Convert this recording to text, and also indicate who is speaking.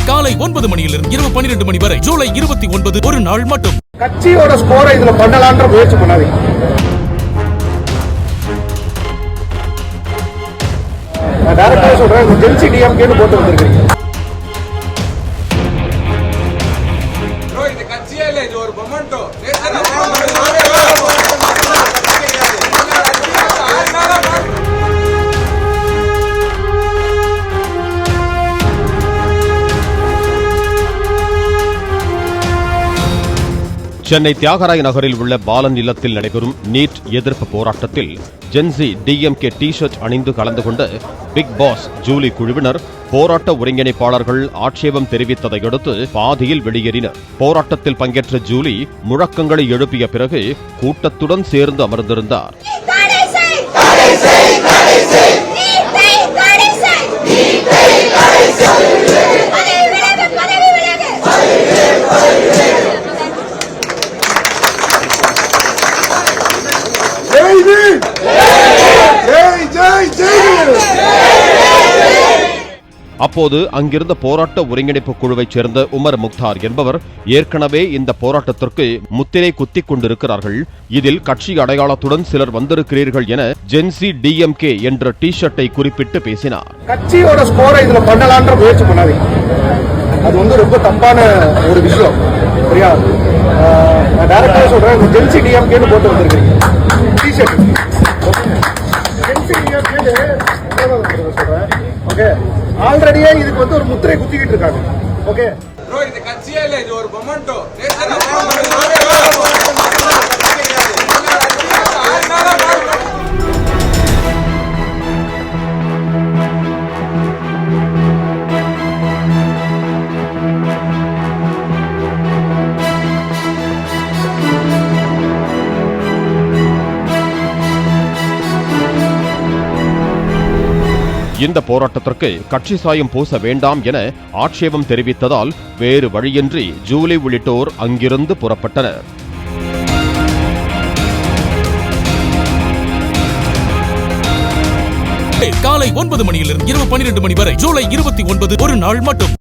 Speaker 1: காலை 9 மணியிலிருந்து இரவு 12 மணி வரை ஜூலை 29 ஒரு நாள் மட்டும்.
Speaker 2: கட்சியோட ஸ்கோரை இதுல பண்ணலான்ற முயற்சி பண்ணாதீங்க. நான் டைரக்டா சொல்றேன், ஜென்சி டிஎம்கேன்னு போட்டு வந்திருக்கீங்க.
Speaker 3: இது கட்சியே இல்ல, இது ஒரு மொமெண்டோ.
Speaker 4: சென்னை தியாகராய நகரில் உள்ள பாலன் இல்லத்தில் நடைபெறும் நீட் எதிர்ப்பு போராட்டத்தில் ஜென்சி டிஎம்கே டி ஷர்ட் அணிந்து கலந்து கொண்ட பிக் பாஸ் ஜூலி குழுவினர் போராட்ட ஒருங்கிணைப்பாளர்கள் ஆட்சேபம் தெரிவித்ததை அடுத்து பாதியில் வெளியேறினர். போராட்டத்தில் பங்கேற்ற ஜூலி முழக்கங்களை எழுப்பிய பிறகு கூட்டத்துடன் சேர்ந்து அமர்ந்திருந்தார். அப்போது அங்கிருந்த போராட்ட ஒருங்கிணைப்பு குழுவைச் சேர்ந்த உமர் முக்தார் என்பவர் ஏற்கனவே இந்த போராட்டத்திற்கு முத்திரை குத்திக் கொண்டிருக்கிறார்கள், இதில் கட்சி அடையாளத்துடன் சிலர் வந்திருக்கிறீர்கள் என ஜென்சி டிஎம்கே என்ற டி ஷர்ட்டை குறிப்பிட்டு பேசினார்.
Speaker 2: கட்சியோட ஸ்கோரை இதுல பண்ணலான்ற முயற்சி பண்ணாதீங்க. அது ரொம்ப தப்பான ஒரு விஷயம். சரியா? நான் டைரக்டா சொல்றேன், ஜென்சி டிஎம்கேன்னு போட்டு வந்திருக்கீங்க டி ஷர்ட். ஜென்சி டிஎம்கே சொல்றேன். ஓகே, ஆல்ரெடியே இதுக்கு ஒரு முத்திரை குத்திக்கிட்டு இருக்காங்க. ஓகே,
Speaker 3: இது கட்சியே இல்ல, இது ஒரு மொமெண்டோ.
Speaker 4: இந்த போராட்டத்திற்கு கட்சி சாயம் பூச வேண்டாம் என ஆட்சேபம் தெரிவித்ததால் வேறு வழியின்றி ஜூலி உள்ளிட்டோர் அங்கிருந்து புறப்பட்டனர்.
Speaker 1: காலை 9 மணியிலிருந்து இரவு 12 மணி வரை ஜூலை 29 ஒரு நாள் மட்டும்.